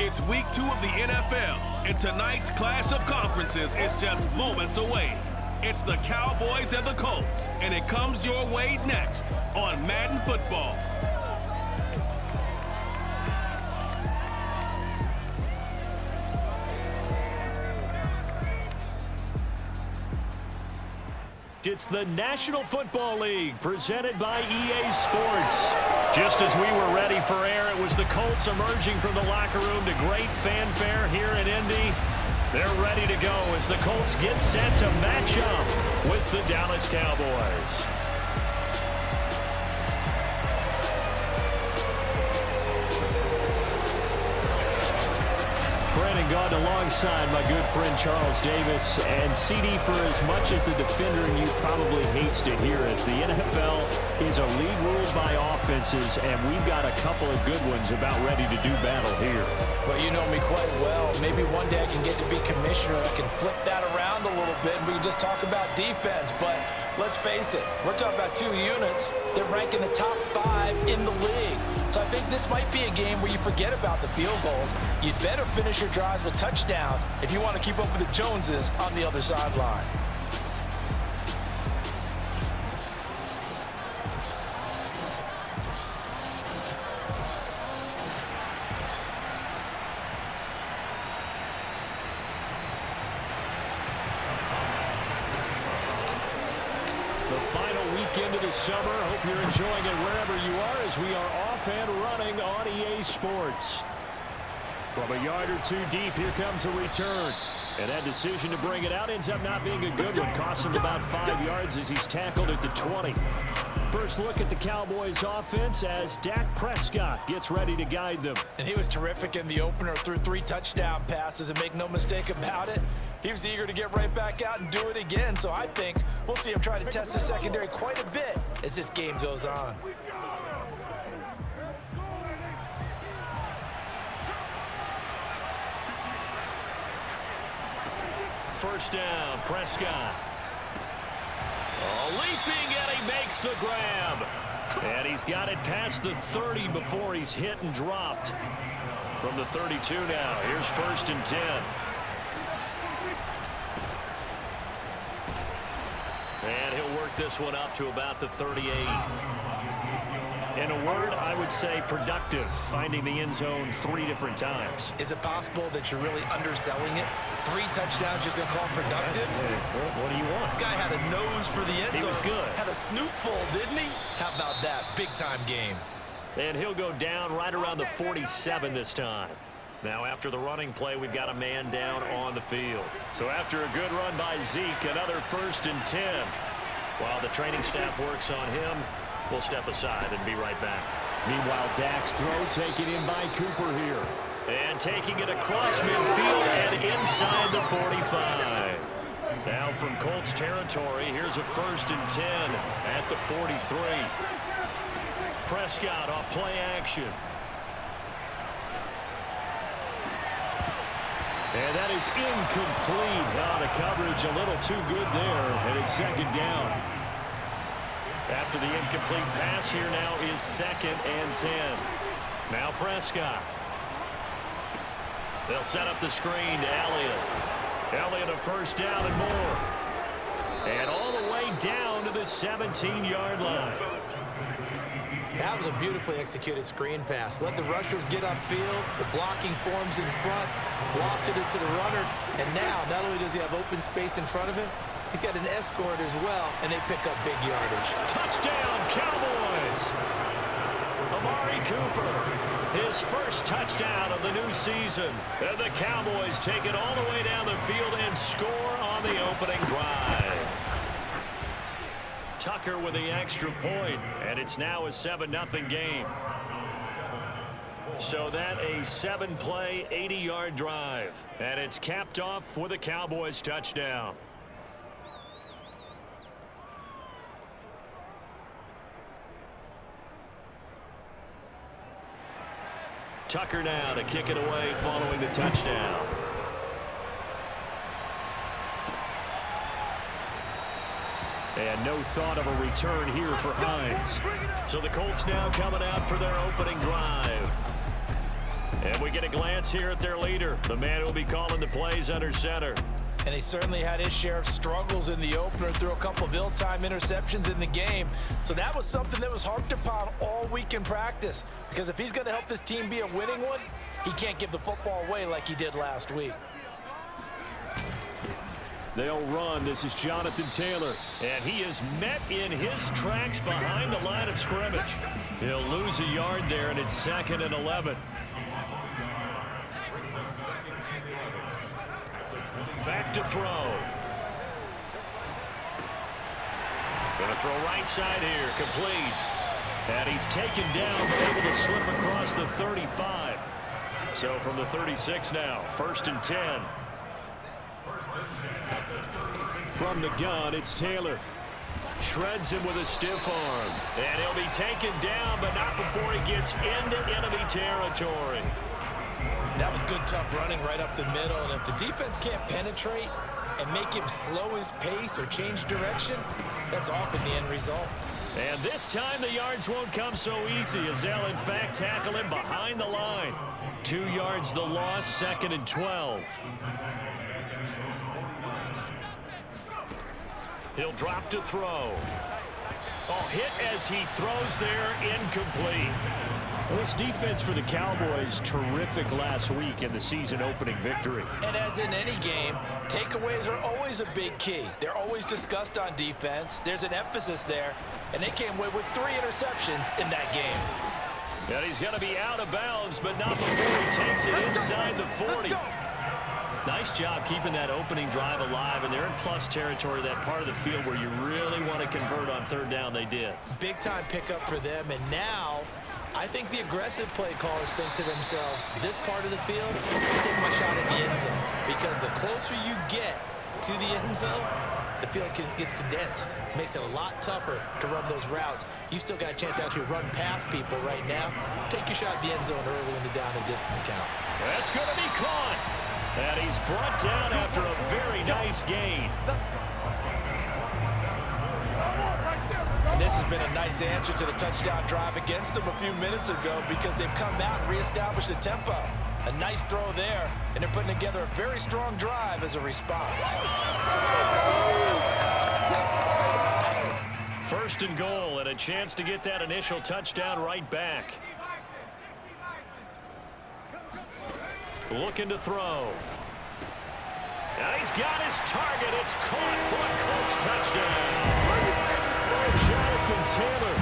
It's week 2 of the NFL, and tonight's clash of conferences is just moments away. It's the Cowboys and the Colts, and it comes your way next on Madden Football. It's the National Football League presented by EA Sports. Just as we were ready for air, it was the Colts emerging from the locker room to great fanfare here in Indy. They're ready to go as the Colts get set to match up with the Dallas Cowboys. Brandon Gaudin alongside my good friend Charles Davis. And CD, for as much as the defender in you probably hates to hear it, the NFL is a league ruled by offenses, and we've got a couple of good ones about ready to do battle here. Well, you know me quite well.Maybe one day I can get to be commissioner. I can flip that around a little bit, and we can just talk about defense. But let's face it, we're talking about two units that rank in the top 5 in the league. So I think this might be a game where you forget about the field goals. You'd better finish your drives with touchdowns if you want to keep up with the Joneses on the other sideline. Into the summer. Hope you're enjoying it wherever you are as we are off and running on EA Sports. From a yard or two deep, here comes a return. And that decision to bring it out ends up not being a good one. Cost him about 5 yards as he's tackled at the 20. First look at the Cowboys offense as Dak Prescott gets ready to guide them. And he was terrific in the opener, threw 3 touchdown passes, and make no mistake about it, he was eager to get right back out and do it again. So I think we'll see him try to test the secondary quite a bit as this game goes on. First down, Prescott. Oh, leaping, and he makes the grab. And he's got it past the 30 before he's hit and dropped. From the 32 now, here's 1st and 10. And he'll work this one up to about the 38. In a word, I would say productive, finding the end zone 3 different times. Is it possible that you're really underselling it? 3 touchdowns, just going to call him productive? What do you want? This guy had a nose for the end zone. He was good. Had a snootful, didn't he? How about that? Big-time game. And he'll go down right around the 47 this time. Now, after the running play, we've got a man down on the field. So after a good run by Zeke, another 1st and 10. While the training staff works on him, we'll step aside and be right back. Meanwhile, Dak's throw taken in by Cooper here. And taking it across midfield and inside the 45. Now from Colts territory, here's a 1st and 10 at the 43. Prescott off play action. And that is incomplete. Now the coverage a little too good there, and it's 2nd down. After the incomplete pass, here now is 2nd and 10. Now Prescott. They'll set up the screen to Elliott. Elliott a 1st down and more. And all the way down to the 17-yard line. That was a beautifully executed screen pass. Let the rushers get upfield. The blocking forms in front. Lofted it to the runner. And now, not only does he have open space in front of him, he's got an escort as well, and they pick up big yardage. Touchdown, Cowboys! Amari Cooper, his 1st touchdown of the new season. And the Cowboys take it all the way down the field and score on the opening drive. Tucker with the extra point, and it's now a 7-0 game. So that a 7-play, 80-yard drive. And it's capped off with a Cowboys touchdown. Tucker now to kick it away following the touchdown. And no thought of a return here for Hines. So the Colts now coming out for their opening drive. And we get a glance here at their leader, the man who will be calling the plays under center. And he certainly had his share of struggles in the opener, threw a couple of ill-timed interceptions in the game. So that was something that was harped upon all week in practice. Because if he's going to help this team be a winning one, he can't give the football away like he did last week. They'll run. This is Jonathan Taylor. And he is met in his tracks behind the line of scrimmage. He'll lose a yard there, and it's 2nd and 11. Back to throw. Going to throw right side here. Complete. And he's taken down, but able to slip across the 35. So from the 36 now, 1st and 10. From the gun, it's Taylor. Shreds him with a stiff arm. And he'll be taken down, but not before he gets into enemy territory. That was good, tough running right up the middle. And if the defense can't penetrate and make him slow his pace or change direction, that's often the end result. And this time the yards won't come so easy as they'll, in fact, tackle him behind the line. 2 yards the loss, 2nd and 12. He'll drop to throw. Oh, hit as he throws there, incomplete. Well, this defense for the Cowboys, terrific last week in the season-opening victory. And as in any game, takeaways are always a big key. They're always discussed on defense. There's an emphasis there, and they came away with 3 interceptions in that game. And he's going to be out of bounds, but not before he takes it inside the 40. Nice job keeping that opening drive alive, and they're in plus territory, that part of the field where you really want to convert on 3rd down. They did. Big-time pickup for them, and now I think the aggressive play callers think to themselves, this part of the field, I take my shot at the end zone. Because the closer you get to the end zone, the field gets condensed. It makes it a lot tougher to run those routes. You still got a chance to actually run past people right now. Take your shot at the end zone early in the down and distance count. That's going to be caught. And he's brought down after a very nice gain. And this has been a nice answer to the touchdown drive against them a few minutes ago because they've come out and reestablished the tempo. A nice throw there, and they're putting together a very strong drive as a response. 1st and goal, and a chance to get that initial touchdown right back. Looking to throw. Now he's got his target. It's caught for a Colts touchdown. Jonathan Taylor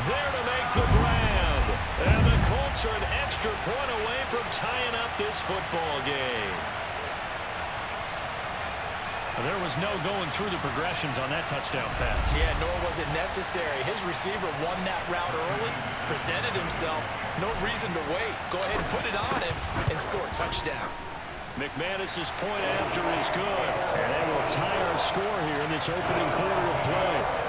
there to make the grab. And the Colts are an extra point away from tying up this football game. There was no going through the progressions on that touchdown pass. Yeah, nor was it necessary. His receiver won that route early, presented himself. No reason to wait. Go ahead and put it on him and score a touchdown. McManus's point after is good. And they will tie our score here in this opening quarter of play.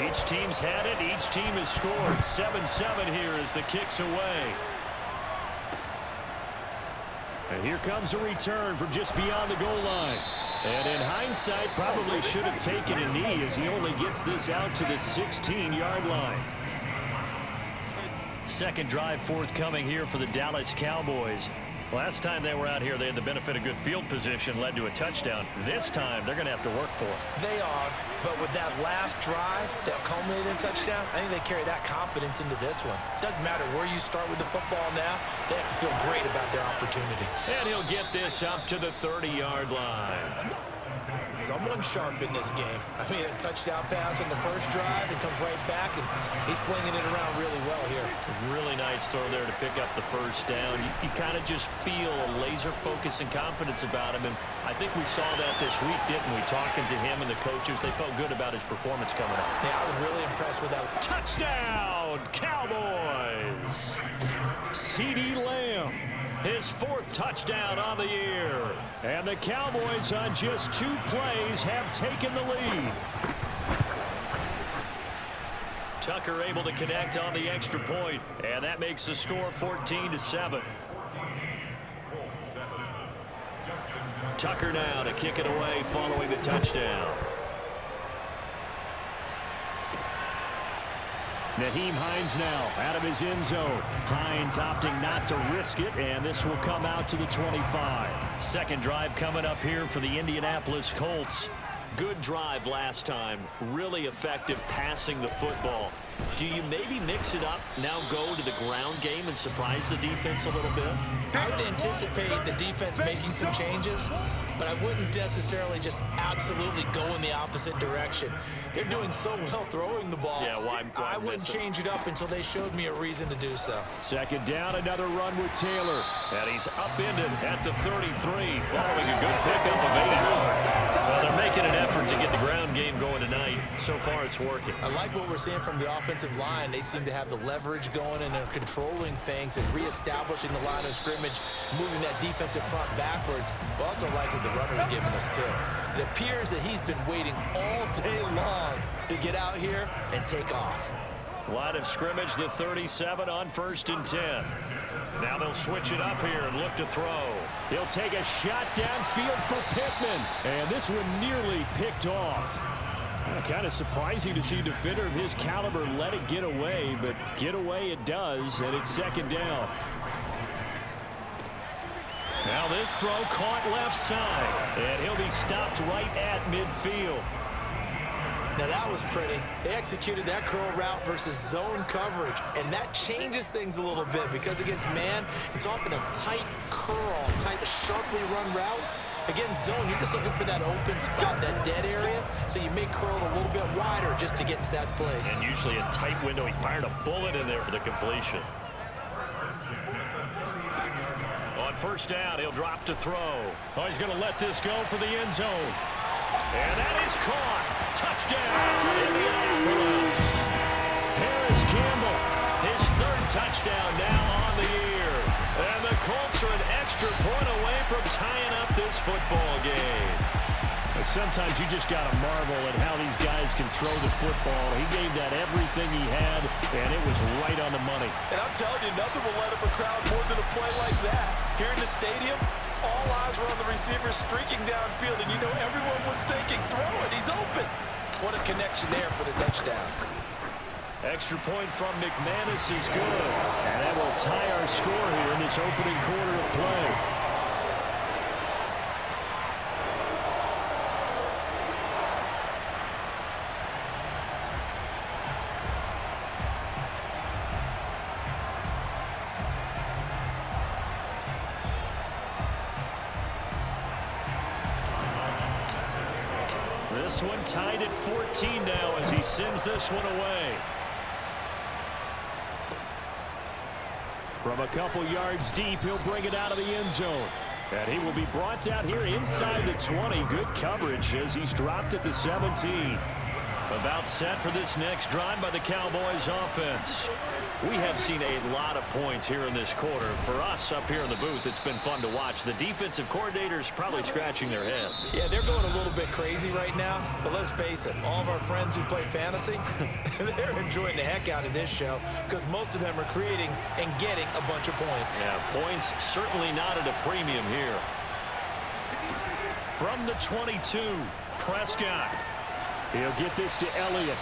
Each team's had it. Each team has scored. 7-7 here as the kick's away. And here comes a return from just beyond the goal line. And in hindsight, probably should have taken a knee as he only gets this out to the 16-yard line. Second drive forthcoming here for the Dallas Cowboys. Last time they were out here, they had the benefit of good field position, led to a touchdown. This time, they're going to have to work for it. They are, but with that last drive that culminated in a touchdown, I think they carry that confidence into this one. Doesn't matter where you start with the football now, they have to feel great about their opportunity. And he'll get this up to the 30-yard line. Someone's sharp in this game. I mean, a touchdown pass on the first drive and comes right back, and he's flinging it around really well here. Really nice throw there to pick up the first down. You kind of just feel a laser focus and confidence about him, and I think we saw that this week, didn't we? Talking to him and the coaches, they felt good about his performance coming up. Yeah, I was really impressed with that. Touchdown, Cowboys! CeeDee Lamb, his 4th touchdown on the year. And the Cowboys on just 2 plays have taken the lead. Tucker able to connect on the extra point, and that makes the score 14-7. Tucker now to kick it away following the touchdown. Nyheim Hines now out of his end zone. Hines opting not to risk it, and this will come out to the 25. Second drive coming up here for the Indianapolis Colts. Good drive last time. Really effective passing the football. Do you maybe mix it up, now go to the ground game and surprise the defense a little bit? I would anticipate the defense making some changes, but I wouldn't necessarily just absolutely go in the opposite direction. They're doing so well throwing the ball. Yeah, why I wouldn't change it up until they showed me a reason to do so. Second down, another run with Taylor. And he's upended at the 33 following a good pickup of 8. Well, they're making an effort to get the ground game going tonight. So far, it's working. I like what we're seeing from the offensive line. They seem to have the leverage going, and they're controlling things and reestablishing the line of scrimmage, moving that defensive front backwards. But also like what the runner's giving us, too. It appears that he's been waiting all day long to get out here and take off. Line of scrimmage, the 37 on 1st and 10. Now they'll switch it up here and look to throw. He'll take a shot downfield for Pittman. And this one nearly picked off. Kind of surprising to see a defender of his caliber let it get away, but get away it does, and it's second down. Now this throw caught left side, and he'll be stopped right at midfield. Now that was pretty. They executed that curl route versus zone coverage, and that changes things a little bit because against man, it's often a tight curl, tight, sharply run route. Against zone, you're just looking for that open spot, that dead area, so you may curl it a little bit wider just to get to that place. And usually a tight window. He fired a bullet in there for the completion. On first down, he'll drop to throw. Oh, he's going to let this go for the end zone. And that is caught. Touchdown, Indianapolis. Paris Campbell, his third touchdown now on the year. And the Colts are an extra point away from tying up this football game. Sometimes you just got to marvel at how these guys can throw the football. He gave that everything he had, and it was right on the money. And I'm telling you, nothing will light up a crowd more than a play like that. Here in the stadium, all eyes were on the receiver streaking downfield, and you know everyone was thinking, throw it, he's open. What a connection there for the touchdown. Extra point from McManus is good. And that will tie our score here in this opening quarter of play. This one tied at 14 now as he sends this one away. From a couple yards deep, he'll bring it out of the end zone. And he will be brought down here inside the 20. Good coverage as he's dropped at the 17. About set for this next drive by the Cowboys offense. We have seen a lot of points here in this quarter. For us up here in the booth, it's been fun to watch. The defensive coordinators probably scratching their heads. Yeah, they're going a little bit crazy right now, but let's face it, all of our friends who play fantasy, they're enjoying the heck out of this show because most of them are creating and getting a bunch of points. Yeah, points certainly not at a premium here. From the 22, Prescott. He'll get this to Elliott.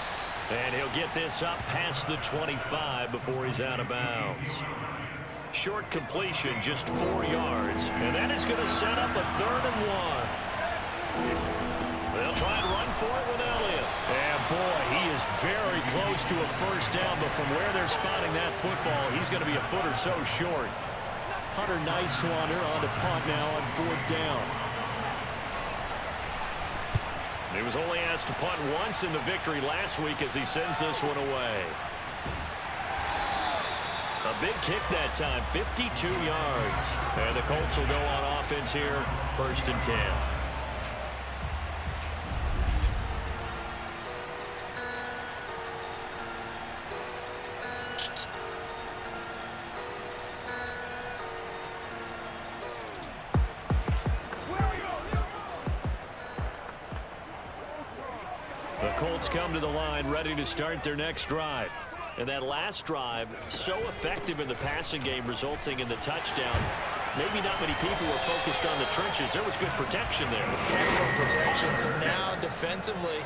And he'll get this up past the 25 before he's out of bounds. Short completion, just 4 yards. And that is going to set up a 3rd and 1. They'll try and run for it with Elliott. And boy, he is very close to a first down, but from where they're spotting that football, he's going to be a foot or so short. Hunter Nicewander on to punt now on 4th down. He was only asked to punt once in the victory last week as he sends this one away. A big kick that time, 52 yards. And the Colts will go on offense here, 1st and 10. The Colts come to the line ready to start their next drive. And that last drive, so effective in the passing game, resulting in the touchdown. maybe not many people were focused on the trenches. There was good protection there. Excellent protection. So now defensively,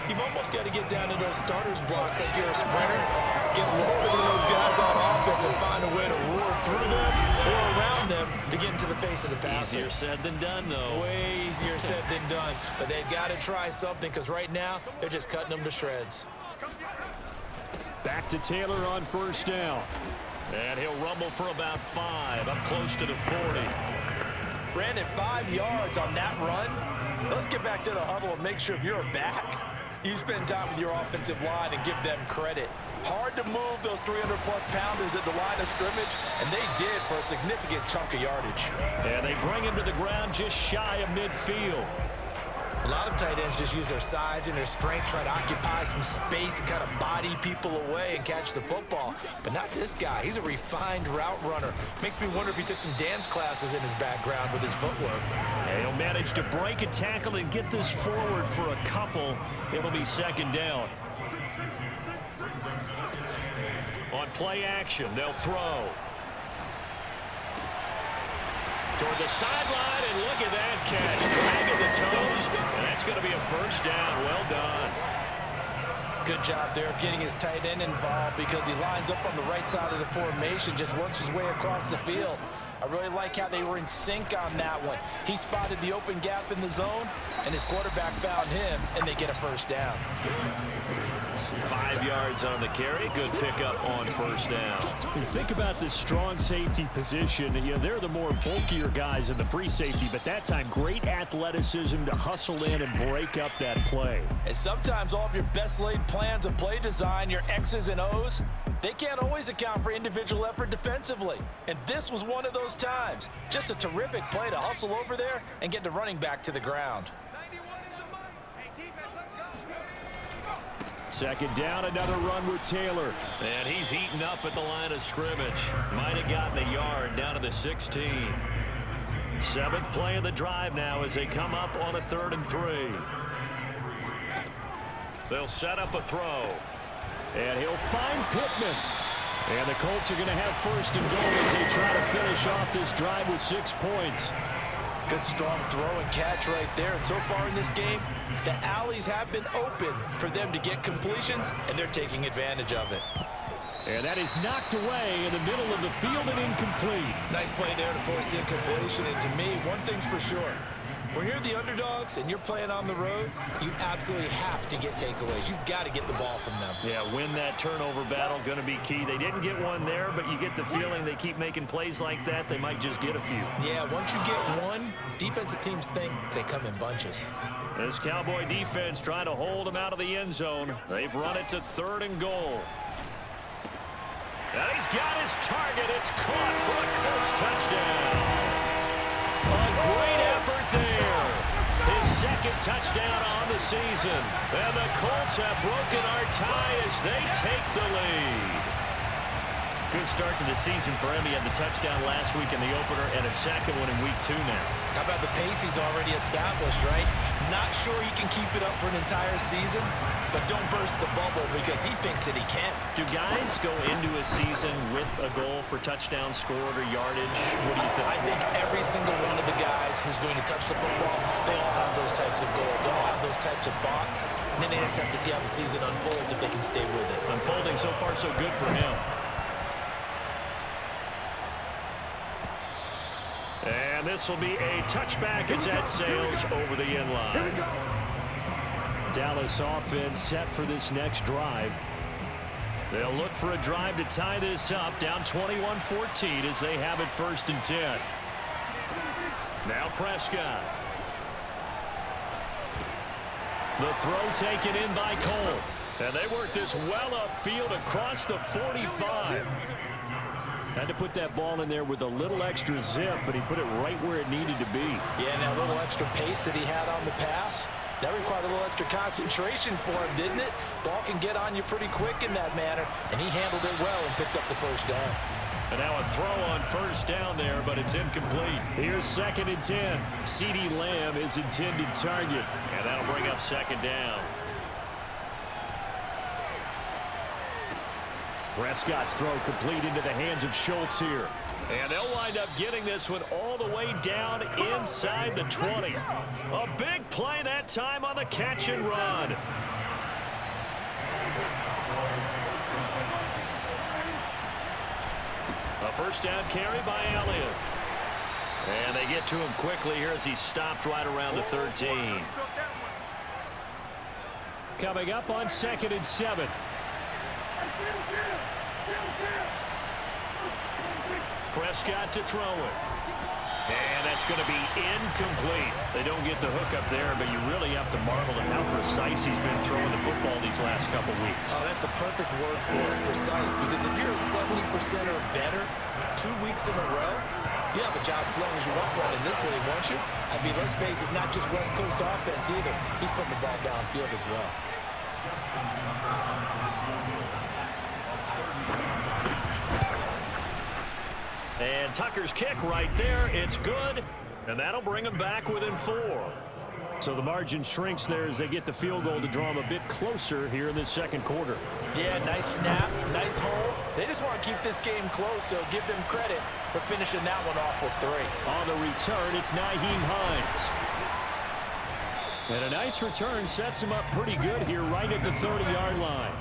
you've almost got to get down to those starters blocks like you're a sprinter. Get lower than those guys on offense and find a way to roar through them or around them to get into the face of the passer. Easier said than done, though. Way easier said than done. But they've got to try something because right now they're just cutting them to shreds. Back to Taylor on first down. And he'll rumble for about 5, up close to the 40. Brandon, 5 yards on that run. Let's get back to the huddle and make sure if you're a back, you spend time with your offensive line and give them credit. Hard to move those 300-plus pounders at the line of scrimmage, and they did for a significant chunk of yardage. And they bring him to the ground just shy of midfield. A lot of tight ends just use their size and their strength, try to occupy some space and kind of body people away and catch the football. But not this guy. He's a refined route runner. Makes me wonder if he took some dance classes in his background with his footwork. And he'll manage to break a tackle and get this forward for a couple. It'll be second down. On play action, they'll throw. Toward the sideline, and look at that catch. Dragging the toes, and that's going to be a first down. Well done. Good job there of getting his tight end involved because he lines up on the right side of the formation, just works his way across the field. I really like how they were in sync on that one. He spotted the open gap in the zone, and his quarterback found him, and they get a first down. 5 yards on the carry. Good pickup on first down. You think about the strong safety position. You know, they're the more bulkier guys in the free safety, but that time great athleticism to hustle in and break up that play. And sometimes all of your best laid plans of play design, your X's and O's, they can't always account for individual effort defensively. And this was one of those times. Just a terrific play to hustle over there and get the running back to the ground. Second down, another run with Taylor. And he's heating up at the line of scrimmage. Might have gotten a yard down to the 16. 7th play of the drive now as they come up on a 3rd and 3. They'll set up a throw. And he'll find Pittman. And the Colts are going to have first and goal as they try to finish off this drive with 6 points. Good strong throw and catch right there. And so far in this game, the alleys have been open for them to get completions, and they're taking advantage of it. And that is knocked away in the middle of the field and incomplete. Nice play there to force the incompletion. And to me, one thing's for sure. When you're the underdogs and you're playing on the road, you absolutely have to get takeaways. You've got to get the ball from them. Yeah, win that turnover battle, going to be key. They didn't get one there, but you get the feeling they keep making plays like that, they might just get a few. Yeah, once you get one, defensive teams think they come in bunches. This Cowboy defense trying to hold them out of the end zone. They've run it to 3rd and goal. And he's got his target. It's caught for a Colts touchdown. A great effort there. His 2nd touchdown on the season. And the Colts have broken our tie as they take the lead. Good start to the season for him. He had the touchdown last week in the opener and a 2nd one in week 2 now. How about the pace he's already established, right? Not sure he can keep it up for an entire season, but don't burst the bubble because he thinks that he can. Do guys go into a season with a goal for touchdown scored or yardage? What do you think? I think every single one of the guys who's going to touch the football, they all have those types of goals. They all have those types of thoughts. And then they just have to see how the season unfolds if they can stay with it. Unfolding so far so good for him. And this will be a touchback as that sails over the end line. Dallas offense set for this next drive. They'll look for a drive to tie this up, down 21-14 as they have it 1st and 10. Now Prescott. The throw taken in by Cole. And they work this well upfield across the 45. Had to put that ball in there with a little extra zip, but he put it right where it needed to be. Yeah, and that little extra pace that he had on the pass, that required a little extra concentration for him, didn't it? Ball can get on you pretty quick in that manner, and he handled it well and picked up the first down. And now a throw on first down there, but it's incomplete. Here's 2nd and 10. CeeDee Lamb is intended target. And that'll bring up 2nd down. Prescott's throw complete into the hands of Schultz here. And they'll wind up getting this one all the way down inside the 20. A big play that time on the catch and run. A first down carry by Elliott. And they get to him quickly here as he stopped right around the 13. Coming up on 2nd and 7. Prescott to throw it. And that's going to be incomplete. They don't get the hook up there, but you really have to marvel at how precise he's been throwing the football these last couple weeks. Oh, that's a perfect word for it, precise, because if you're at 70% or better 2 weeks in a row, you have a job as long as you want one in this league, won't you? I mean, let's face it, it's not just West Coast offense either. He's putting the ball downfield as well. And Tucker's kick right there. It's good, and that'll bring them back within 4. So the margin shrinks there as they get the field goal to draw them a bit closer here in this second quarter. Yeah, nice snap, nice hole. They just want to keep this game close, so give them credit for finishing that one off with 3. On the return, it's Nyheim Hines. And a nice return sets him up pretty good here right at the 30-yard line.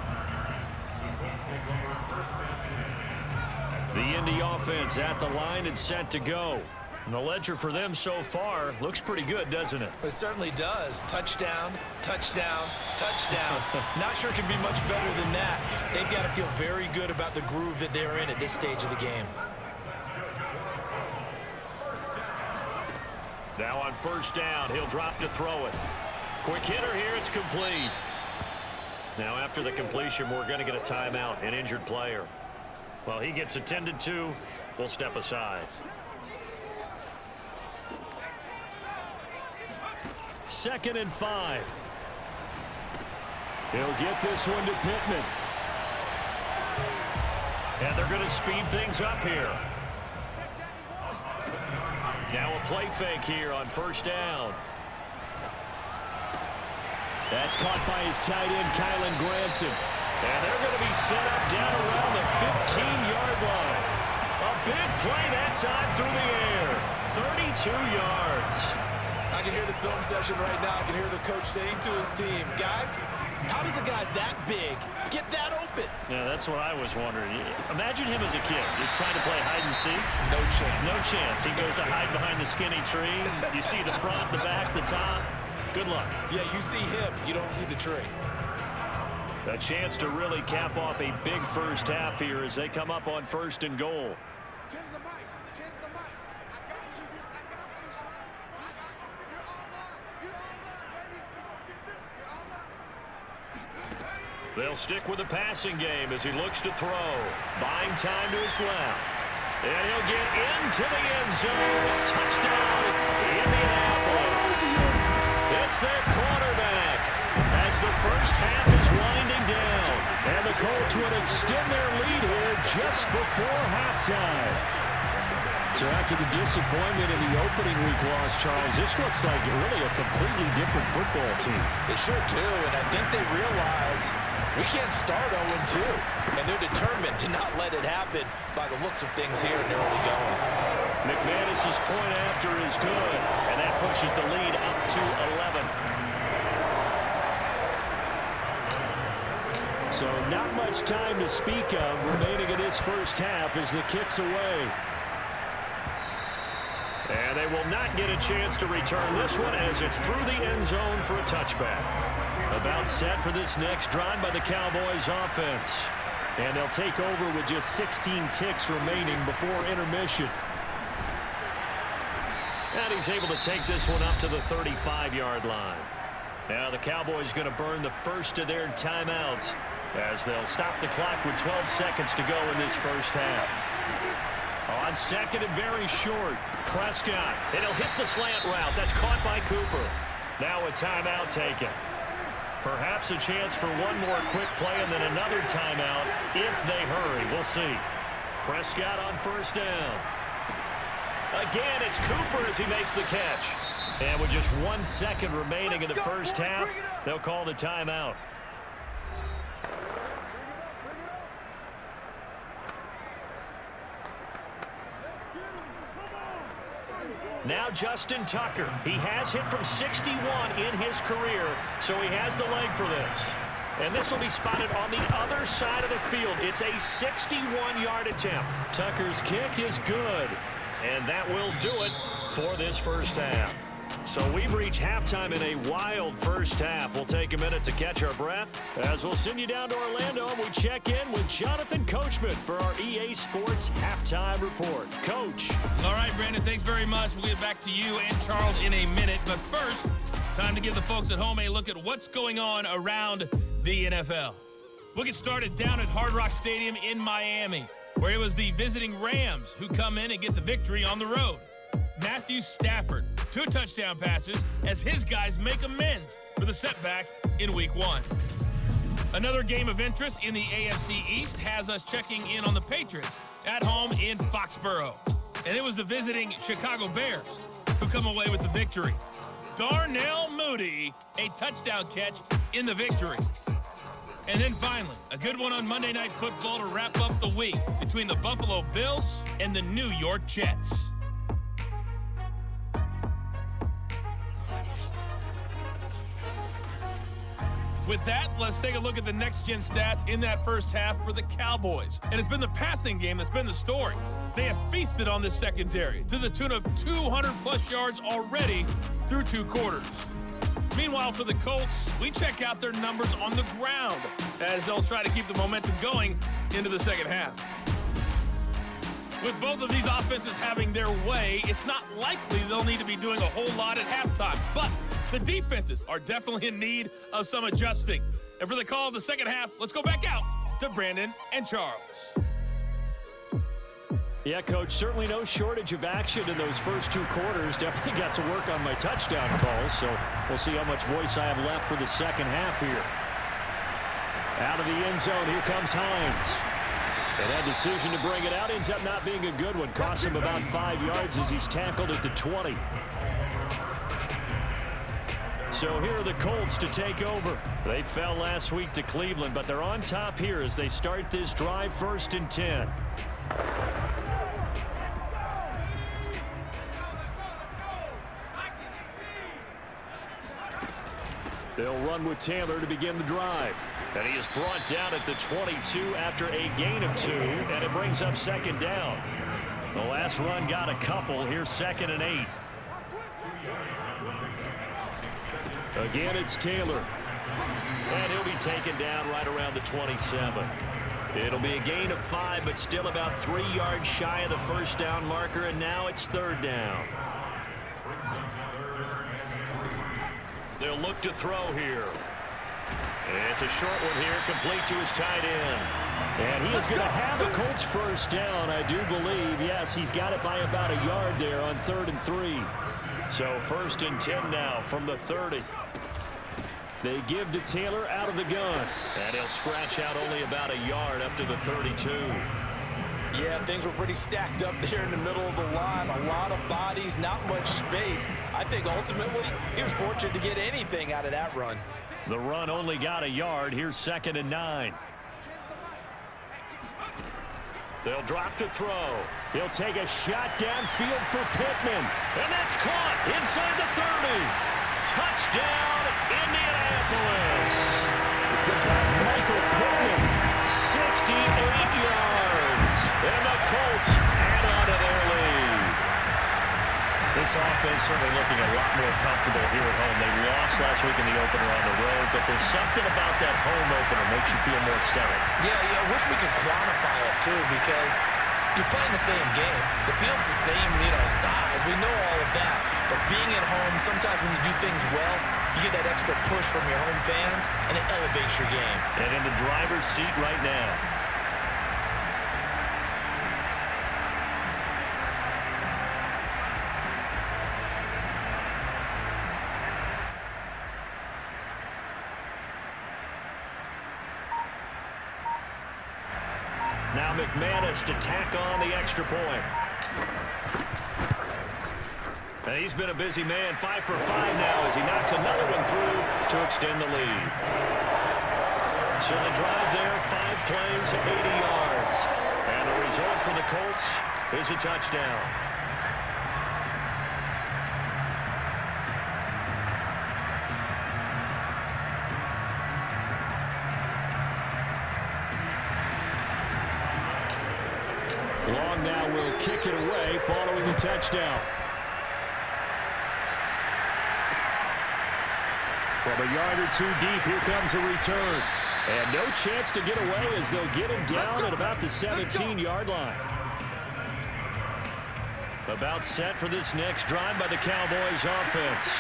The Indy offense at the line and set to go. And the ledger for them so far looks pretty good, doesn't it? It certainly does. Touchdown, touchdown, touchdown. Not sure it can be much better than that. They've got to feel very good about the groove that they're in at this stage of the game. Now on first down, he'll drop to throw it. Quick hitter here, it's complete. Now after the completion, we're going to get a timeout, an injured player. Well, he gets attended to. We'll step aside. 2nd and 5. He'll get this one to Pittman. And they're going to speed things up here. Now a play fake here on first down. That's caught by his tight end, Kylan Granson. And they're going to be set up down around the 15-yard line. A big play that time through the air. 32 yards. I can hear the film session right now. I can hear the coach saying to his team, guys, how does a guy that big get that open? Yeah, that's what I was wondering. Imagine him as a kid. You're trying to play hide and seek. No chance. No chance. He goes to hide behind the skinny tree. You see the front, the back, the top. Good luck. Yeah, you see him. You don't see the tree. A chance to really cap off a big first half here as they come up on 1st and goal. They'll stick with the passing game as he looks to throw. Buying time to his left. And he'll get into the end zone. Touchdown, Indianapolis. It's their quarterback as the first half is winding down. And the Colts would extend their lead here just before halftime. So after the disappointment in the opening week loss, Charles, this looks like really a completely different football team. They sure do, and I think they realize we can't start 0-2, and they're determined to not let it happen by the looks of things here in early going. McManus's point after is good, and that pushes the lead up to 11. So not much time to speak of remaining in this first half as the kick's away. And they will not get a chance to return this one as it's through the end zone for a touchback. About set for this next drive by the Cowboys offense. And they'll take over with just 16 ticks remaining before intermission. And he's able to take this one up to the 35-yard line. Now the Cowboys going to burn the first of their timeouts as they'll stop the clock with 12 seconds to go in this first half. On second and very short, Prescott. And he'll hit the slant route. That's caught by Cooper. Now a timeout taken. Perhaps a chance for one more quick play and then another timeout if they hurry. We'll see. Prescott on first down. Again, it's Cooper as he makes the catch. And with just 1 second remaining in the first half, they'll call the timeout. Now Justin Tucker. He has hit from 61 in his career, so he has the leg for this. And this will be spotted on the other side of the field. It's a 61-yard attempt. Tucker's kick is good. And that will do it for this first half. So we've reached halftime in a wild first half. We'll take a minute to catch our breath as we'll send you down to Orlando and we check in with Jonathan Coachman for our EA Sports Halftime Report. Coach. All right, Brandon, thanks very much. We'll get back to you and Charles in a minute. But first, time to give the folks at home a look at what's going on around the NFL. We'll get started down at Hard Rock Stadium in Miami, where it was the visiting Rams who come in and get the victory on the road. Matthew Stafford, 2 touchdown passes as his guys make amends for the setback in Week 1. Another game of interest in the AFC East has us checking in on the Patriots at home in Foxborough. And it was the visiting Chicago Bears who come away with the victory. Darnell Mooney, a touchdown catch in the victory. And then finally, a good one on Monday Night Football to wrap up the week between the Buffalo Bills and the New York Jets. With that, let's take a look at the next-gen stats in that first half for the Cowboys. And it's been the passing game that's been the story. They have feasted on this secondary to the tune of 200-plus yards already through 2 quarters. Meanwhile, for the Colts, we check out their numbers on the ground as they'll try to keep the momentum going into the second half. With both of these offenses having their way, it's not likely they'll need to be doing a whole lot at halftime. But the defenses are definitely in need of some adjusting. And for the call of the second half, let's go back out to Brandon and Charles. Yeah, Coach, certainly no shortage of action in those first 2 quarters. Definitely got to work on my touchdown calls, so we'll see how much voice I have left for the second half here. Out of the end zone, here comes Hines. And that decision to bring it out ends up not being a good one. Costs him about 5 yards as he's tackled at the 20. So here are the Colts to take over. They fell last week to Cleveland, but they're on top here as they start this drive 1st and 10. They'll run with Taylor to begin the drive. And he is brought down at the 22 after a gain of 2, and it brings up 2nd down. The last run got a couple. Here's 2nd and 8. Again, it's Taylor. And he'll be taken down right around the 27. It'll be a gain of 5, but still about 3 yards shy of the first down marker, and now it's 3rd down. They'll look to throw here. It's a short one here, complete to his tight end. And he is going to have the Colts first down, I do believe. Yes, he's got it by about a yard there on 3rd and 3. So 1st and 10 now from the 30. They give to Taylor out of the gun. And he'll scratch out only about a yard up to the 32. Yeah, things were pretty stacked up there in the middle of the line. A lot of bodies, not much space. I think ultimately he was fortunate to get anything out of that run. The run only got a yard. Here's 2nd and 9. They'll drop to throw. He'll take a shot downfield for Pittman. And that's caught inside the 30. Touchdown, Indianapolis. Michael Pittman, 68 yards. And the Colts add on to their lead. This offense certainly looking a lot more comfortable here at home. They lost last week in the opener on the road, but there's something about that home opener makes you feel more settled. Yeah, I wish we could quantify it, too, because you're playing the same game. The field's the same, size. We know all of that. But being at home, sometimes when you do things well, you get that extra push from your home fans, and it elevates your game. And in the driver's seat right now. Now McManus to tack on the extra point. And he's been a busy man, 5 for 5 now as he knocks another one through to extend the lead. So the drive there, 5 plays, 80 yards. And the result for the Colts is a touchdown. kick it away following the touchdown. From a yard or two deep, here comes a return. And no chance to get away as they'll get him down at about the 17-yard line. About set for this next drive by the Cowboys offense.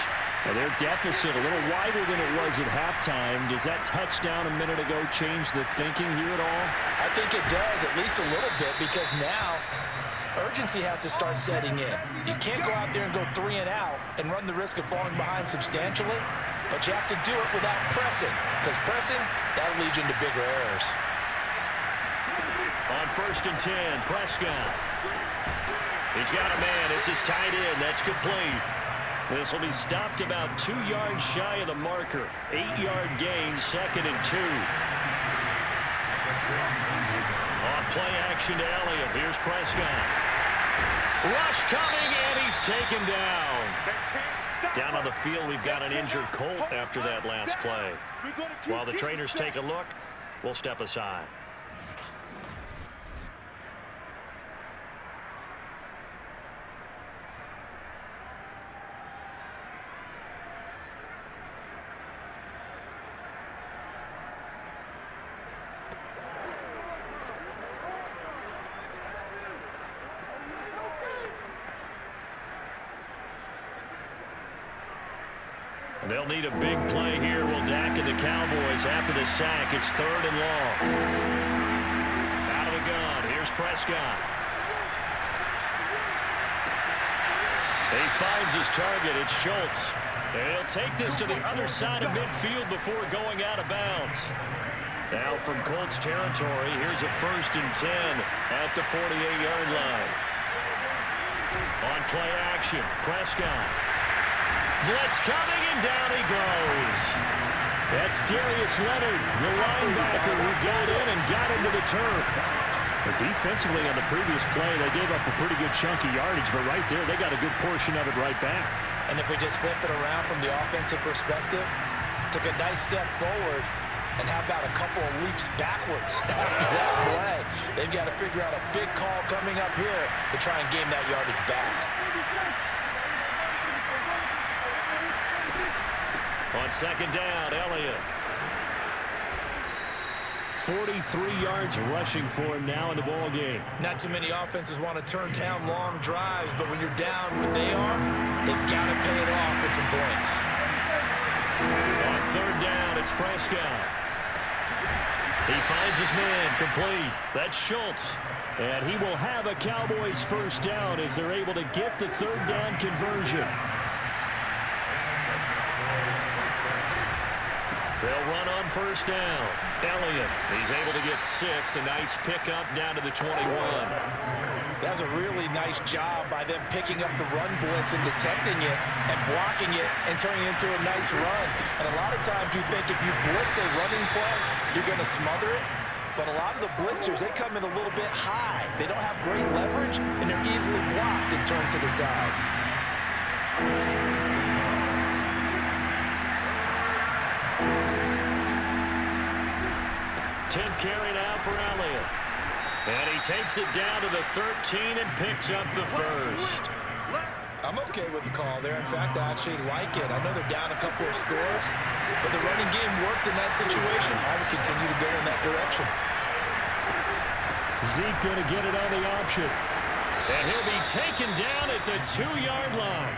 And their deficit a little wider than it was at halftime. Does that touchdown a minute ago change the thinking here at all? I think it does, at least a little bit, because now urgency has to start setting in. You can't go out there and go 3 and out and run the risk of falling behind substantially, but you have to do it without pressing, because pressing, that'll lead you into bigger errors. On 1st and 10, Prescott. He's got a man. It's his tight end. That's complete. This will be stopped about 2 yards shy of the marker. 8-yard gain, 2nd and 2. On play action to Elliott. Here's Prescott. Rush coming, and he's taken down. Down on the field, we've got an injured Colt after that last play. While the trainers take a look, we'll step aside. They'll need a big play here. Will Dak and the Cowboys after the sack. It's 3rd and long. Out of the gun. Here's Prescott. He finds his target. It's Schultz. And he'll take this to the other side of midfield before going out of bounds. Now from Colts territory, here's a 1st and 10 at the 48-yard line. On play action, Prescott. Blitz coming, and down he goes. That's Darius Leonard, the linebacker who got in and got into the turf. But defensively on the previous play, they gave up a pretty good chunk of yardage, but right there, they got a good portion of it right back. And if we just flip it around from the offensive perspective, took a nice step forward, and how about a couple of leaps backwards after that play? They've got to figure out a big call coming up here to try and gain that yardage back. On 2nd down, Elliott. 43 yards rushing for him now in the ball game. Not too many offenses want to turn down long drives, but when you're down what they are, they've got to pay it off with some points. On 3rd down, it's Prescott. He finds his man, complete. That's Schultz. And he will have a Cowboys 1st down as they're able to get the 3rd down conversion. They'll run on 1st down. Elliott, he's able to get 6. A nice pickup down to the 21. That was a really nice job by them picking up the run blitz and detecting it and blocking it and turning it into a nice run. And a lot of times you think if you blitz a running play, you're going to smother it. But a lot of the blitzers, they come in a little bit high. They don't have great leverage, and they're easily blocked and turned to the side. 10th carry now for Elliott. And he takes it down to the 13 and picks up the 1st. I'm okay with the call there. In fact, I actually like it. I know they're down a couple of scores, but the running game worked in that situation. I would continue to go in that direction. Zeke going to get it on the option. And he'll be taken down at the 2-yard line.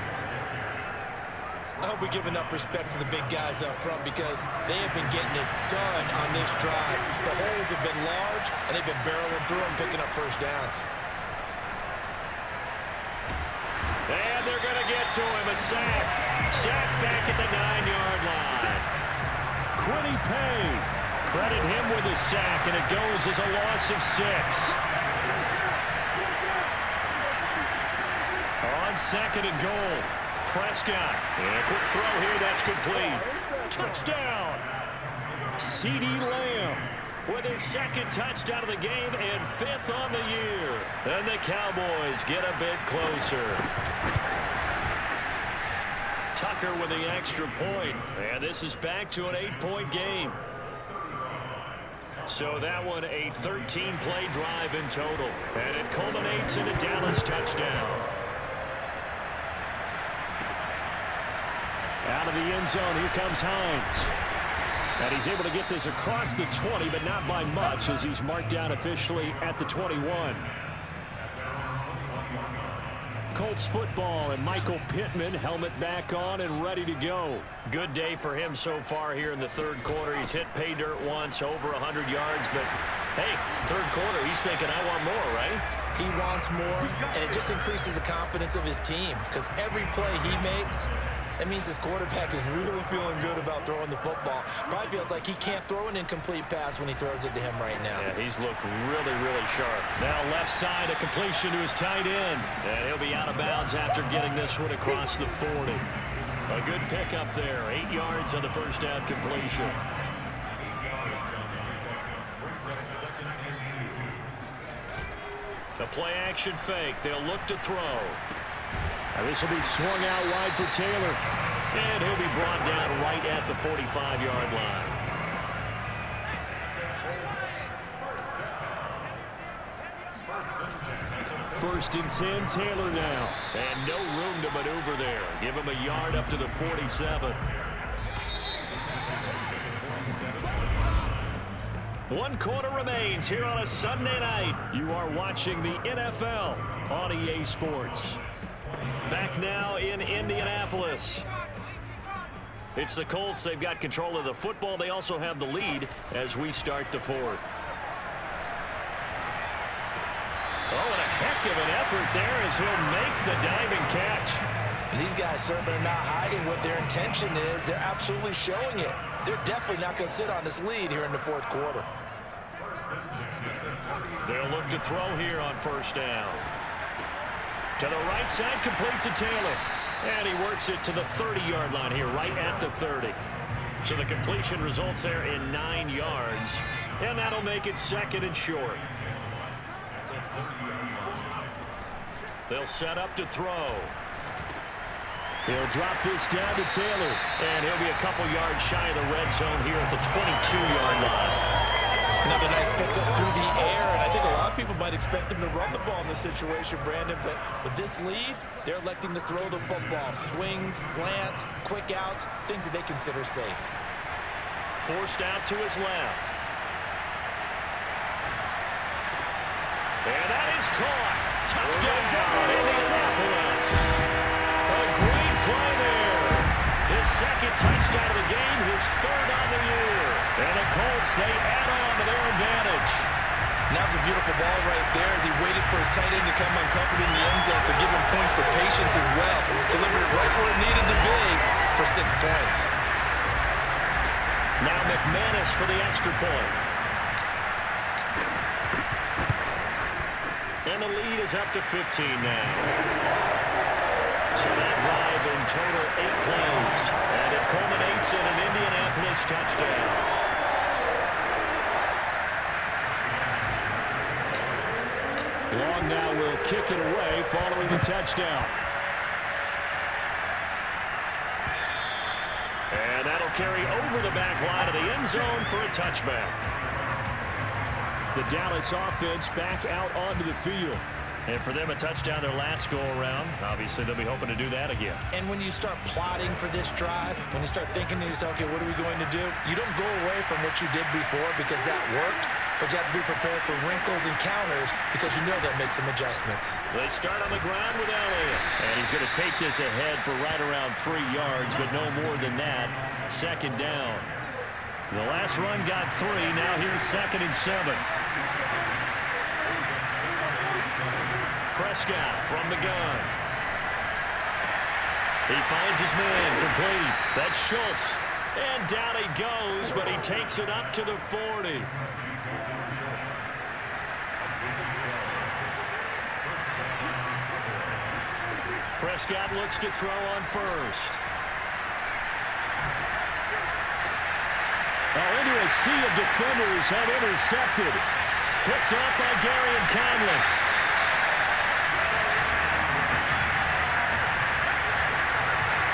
I hope we give enough respect to the big guys up front because they have been getting it done on this drive. The holes have been large, and they've been barreling through them, picking up 1st downs. And they're going to get to him. A sack. Sack back at the 9-yard line. Quiddy Pay. Credit him with a sack, and it goes as a loss of 6. On 2nd and goal. Prescott. And a quick throw here. That's complete. Touchdown. CeeDee Lamb with his 2nd touchdown of the game and 5th on the year. And the Cowboys get a bit closer. Tucker with the extra point. And this is back to an 8-point game. So that one a 13-play drive in total. And it culminates in a Dallas touchdown. Out of the end zone, here comes Hines. And he's able to get this across the 20, but not by much, as he's marked down officially at the 21. Colts football, and Michael Pittman, helmet back on and ready to go. Good day for him so far here in the third quarter. He's hit pay dirt once, over 100 yards, but hey, it's the third quarter. He's thinking, I want more, right? He wants more, and it just increases the confidence of his team, because every play he makes, that means his quarterback is really feeling good about throwing the football. Probably feels like he can't throw an incomplete pass when he throws it to him right now. Yeah, he's looked really, really sharp. Now left side, a completion to his tight end. And he'll be out of bounds after getting this one across the 40. A good pickup there. 8 yards on the first down completion. The play action fake. They'll look to throw. Now this will be swung out wide for Taylor. And he'll be brought down right at the 45-yard line. First and 10, Taylor now. And no room to maneuver there. Give him a yard up to the 47. One quarter remains here on a Sunday night. You are watching the NFL on EA Sports. Back now in Indianapolis. It's the Colts. They've got control of the football. They also have the lead as we start the fourth. Oh, and a heck of an effort there as he'll make the diving catch. These guys certainly are not hiding what their intention is. They're absolutely showing it. They're definitely not going to sit on this lead here in the fourth quarter. They'll look to throw here on first down. To the right side, complete to Taylor. And he works it to the 30-yard line here, right at the 30. So the completion results there in 9 yards. And that'll make it second and short. They'll set up to throw. He'll drop this down to Taylor. And he'll be a couple yards shy of the red zone here at the 22-yard line. Another nice pickup through the air, and I think a lot of people might expect them to run the ball in this situation, Brandon, but with this lead, they're electing to throw the football. Swings, slants, quick outs, things that they consider safe. Forced out to his left. And that is caught. Touchdown, Indianapolis. A great play there. His second touchdown of the game, his third on the year. And the Colts, they add on to their advantage. And that was a beautiful ball right there as he waited for his tight end to come uncovered in the end zone, so give him points for patience as well. Delivered it right where it needed to be for 6 points. Now McManus for the extra point. And the lead is up to 15 now. So that drive in total 8 plays. And it culminates in an Indianapolis touchdown. Long now will kick it away following the touchdown. And that'll carry over the back line of the end zone for a touchback. The Dallas offense back out onto the field. And for them, a touchdown their last go-around. Obviously, they'll be hoping to do that again. And when you start plotting for this drive, when you start thinking to yourself, okay, what are we going to do? You don't go away from what you did before because that worked, but you have to be prepared for wrinkles and counters because you know they'll make some adjustments. They start on the ground with Elliott. And he's going to take this ahead for right around 3 yards, but no more than that. Second down. The last run got 3. Now here's 2nd and 7. Prescott from the gun. He finds his man complete. That's Schultz. And down he goes, but he takes it up to the 40. Prescott looks to throw on first. Now into a sea of defenders and intercepted. Picked up by Gary and Conley.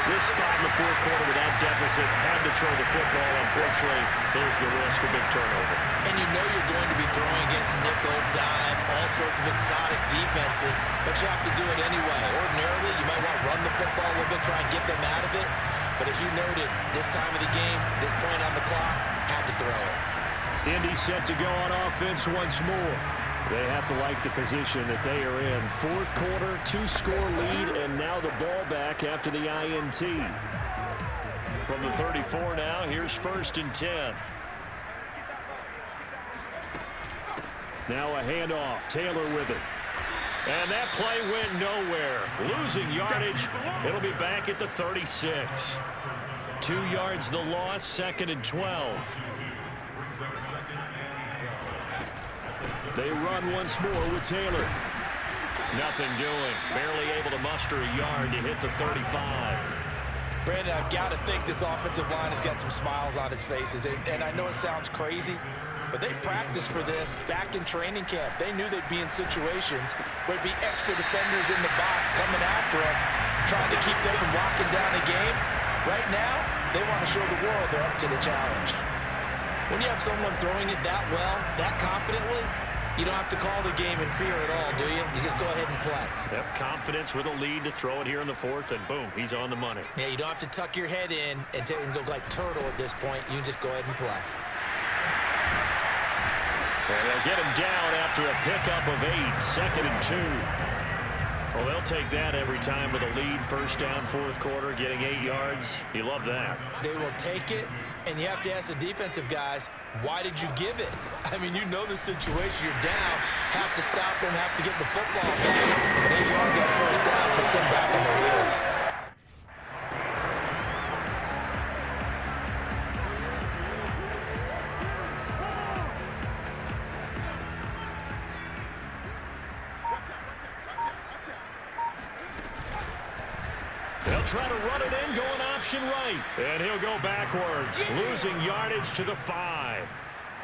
The this spot in the fourth quarter with that deficit, had to throw the football. Unfortunately, there's the risk of big turnover. And you know you're going to be throwing against nickel, dime, all sorts of exotic defenses, but you have to do it anyway. Ordinarily, you might want to run the football a little bit, try and get them out of it. But as you noted, this time of the game, this point on the clock, had to throw it. Indy set to go on offense once more. They have to like the position that they are in. Fourth quarter, 2-score lead, and now the ball back after the INT. From the 34 now, here's 1st and 10. Now a handoff. Taylor with it. And that play went nowhere. Losing yardage. It'll be back at the 36. 2 yards the loss, 2nd and 12. They run once more with Taylor. Nothing doing. Barely able to muster a yard to hit the 35. Brandon, I've got to think this offensive line has got some smiles on its faces. And I know it sounds crazy, but they practiced for this back in training camp. They knew they'd be in situations where there'd be extra defenders in the box coming after them, trying to keep them from locking down a game. Right now, they want to show the world they're up to the challenge. When you have someone throwing it that well, that confidently, you don't have to call the game in fear at all, do you? You just go ahead and play. Yep, confidence with a lead to throw it here in the fourth, and boom, he's on the money. Yeah, you don't have to tuck your head in and go like turtle at this point. You can just go ahead and play. And they'll get him down after a pickup of 8, 2nd and 2. Well, they'll take that every time with a lead. First down, fourth quarter, getting 8 yards. You love that. They will take it, and you have to ask the defensive guys, why did you give it? I mean, you know the situation. You're down, have to stop them, have to get the football back. But 8 yards on first down puts them back on their heels. They'll try to run it in, going option right. And he'll go backwards, losing yardage to the 5.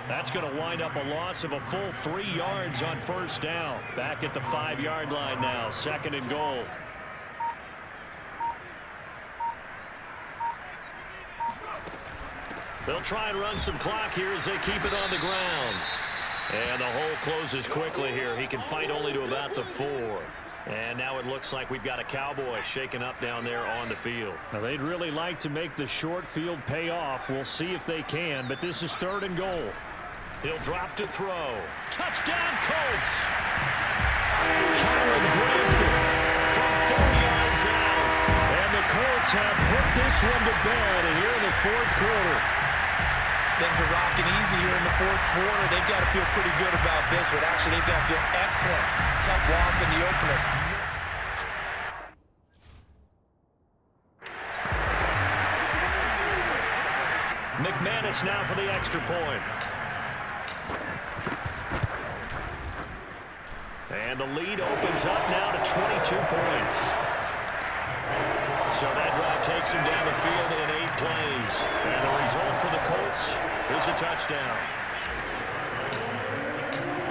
That's going to wind up a loss of a full 3 yards on first down. Back at the 5-yard line now, 2nd and goal. They'll try and run some clock here as they keep it on the ground. And the hole closes quickly here. He can fight only to about the 4. And now it looks like we've got a Cowboy shaken up down there on the field. Now, they'd really like to make the short field pay off. We'll see if they can, but this is 3rd and goal. He'll drop to throw. Touchdown, Colts! Kylan Granson From 4 yards out. And the Colts have put this one to bed here in the fourth quarter. Things are rocking easy here in the fourth quarter. They've got to feel pretty good about this one. Actually, they've got to feel excellent. Tough loss in the opener. McManus now for the extra point. And the lead opens up now to 22 points. So that drive takes him down the field in 8 plays. And the result for the Colts is a touchdown.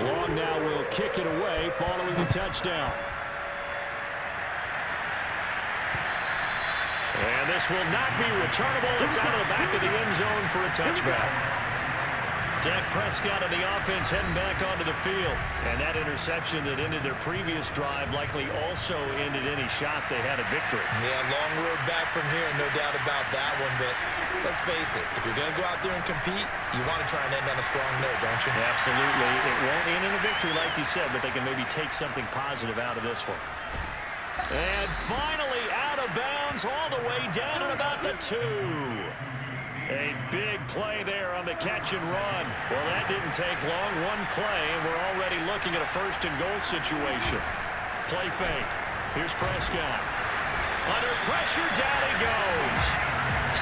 Long now will kick it away following the touchdown. And this will not be returnable. It's out of the back of the end zone for a touchback. Dak Prescott and the offense heading back onto the field. And that interception that ended their previous drive likely also ended any shot they had at victory. Yeah, long road back from here, no doubt about that one. But let's face it, if you're going to go out there and compete, you want to try and end on a strong note, don't you? Absolutely. It won't end in a victory like you said, but they can maybe take something positive out of this one. And finally out of bounds all the way down at about the 2. A big play there on the catch and run. Well, that didn't take long. One play, and we're already looking at a 1st and goal situation. Play fake. Here's Prescott. Under pressure, down he goes.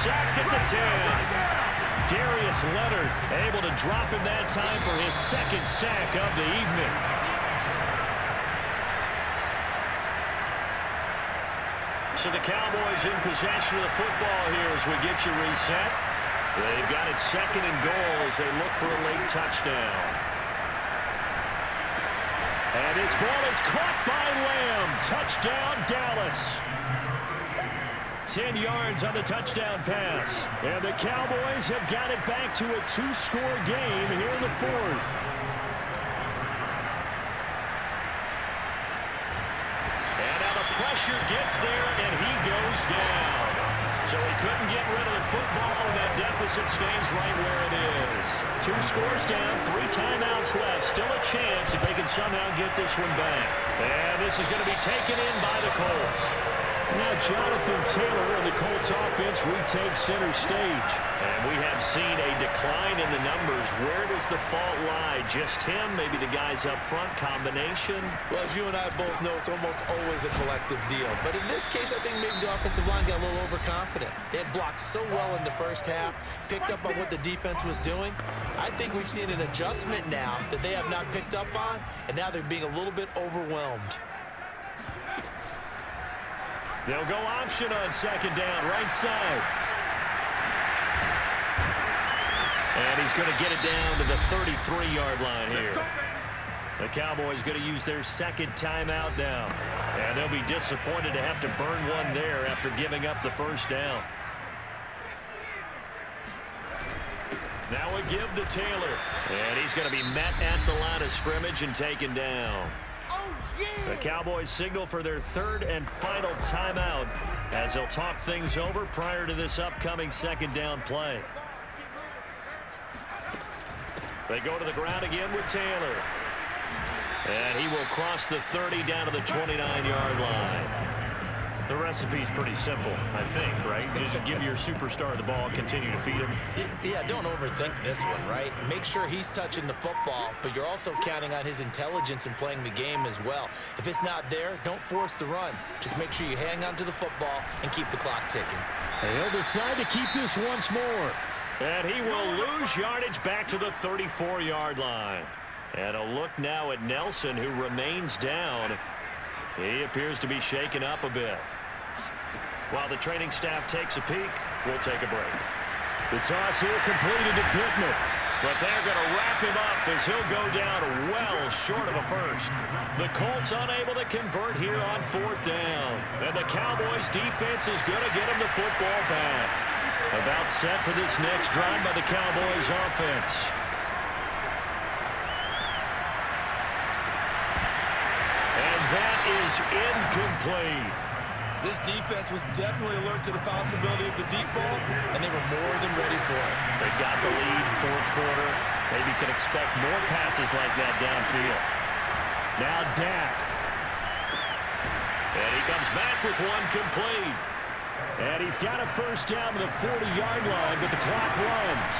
Sacked at the 10. Darius Leonard able to drop him that time for his 2nd sack of the evening. So the Cowboys in possession of the football here as we get you reset. They've got it 2nd and goal as they look for a late touchdown. And his ball is caught by Lamb. Touchdown, Dallas. 10 yards on the touchdown pass. And the Cowboys have got it back to a 2-score game here in the fourth. And now the pressure gets there, and he goes down. So he couldn't get rid of the football, and that deficit stays right where it is. 2 scores down, 3 timeouts left. Still a chance if they can somehow get this one back. And this is going to be taken in by the Colts. Now Jonathan Taylor and the Colts offense retake center stage. And we have seen a decline in the numbers. Where does the fault lie? Just him? Maybe the guys up front? Combination? Well, as you and I both know, it's almost always a collective deal. But in this case, I think maybe the offensive line got a little overconfident. They had blocked so well in the first half, picked up on what the defense was doing. I think we've seen an adjustment now that they have not picked up on, and now they're being a little bit overwhelmed. They'll go option on second down, right side. And he's going to get it down to the 33-yard line here. The Cowboys going to use their second timeout now. And they'll be disappointed to have to burn one there after giving up the first down. Now a give to Taylor. And he's going to be met at the line of scrimmage and taken down. The Cowboys signal for their third and final timeout as they'll talk things over prior to this upcoming second down play. They go to the ground again with Taylor. And he will cross the 30 down to the 29-yard line. The recipe's pretty simple, I think, right? Just give your superstar the ball, continue to feed him. Yeah, don't overthink this one, right? Make sure he's touching the football, but you're also counting on his intelligence in playing the game as well. If it's not there, don't force the run. Just make sure you hang on to the football and keep the clock ticking. And he'll decide to keep this once more. And he will lose yardage back to the 34-yard line. And a look now at Nelson, who remains down. He appears to be shaken up a bit. While the training staff takes a peek, we'll take a break. The toss here completed to Pittman. But they're going to wrap him up as he'll go down well short of a first. The Colts unable to convert here on fourth down. And the Cowboys defense is going to get him the football back. About set for this next drive by the Cowboys offense. And that is incomplete. This defense was definitely alert to the possibility of the deep ball, and they were more than ready for it. They've got the lead, fourth quarter. Maybe can expect more passes like that downfield. Now Dak. And he comes back with one complete. And he's got a first down to the 40-yard line, but the clock runs.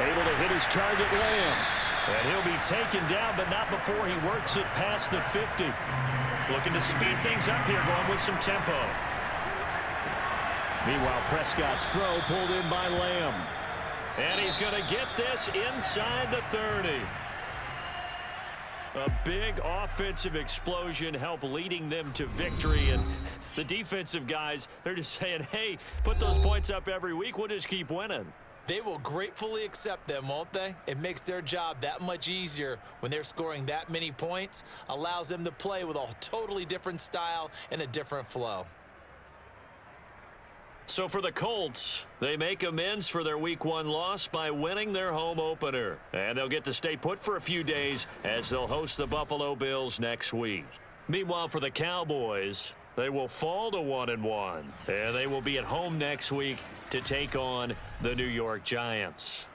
Able to hit his target, Lamb. And he'll be taken down, but not before he works it past the 50. Looking to speed things up here, going with some tempo. Meanwhile, Prescott's throw pulled in by Lamb. And he's going to get this inside the 30. A big offensive explosion helped leading them to victory. And the defensive guys, they're just saying, hey, put those points up every week. We'll just keep winning. They will gratefully accept them, won't they? It makes their job that much easier when they're scoring that many points. Allows them to play with a totally different style and a different flow. So for the Colts, they make amends for their Week 1 loss by winning their home opener. And they'll get to stay put for a few days as they'll host the Buffalo Bills next week. Meanwhile, for the Cowboys, they will fall to 1-1. And they will be at home next week to take on the New York Giants.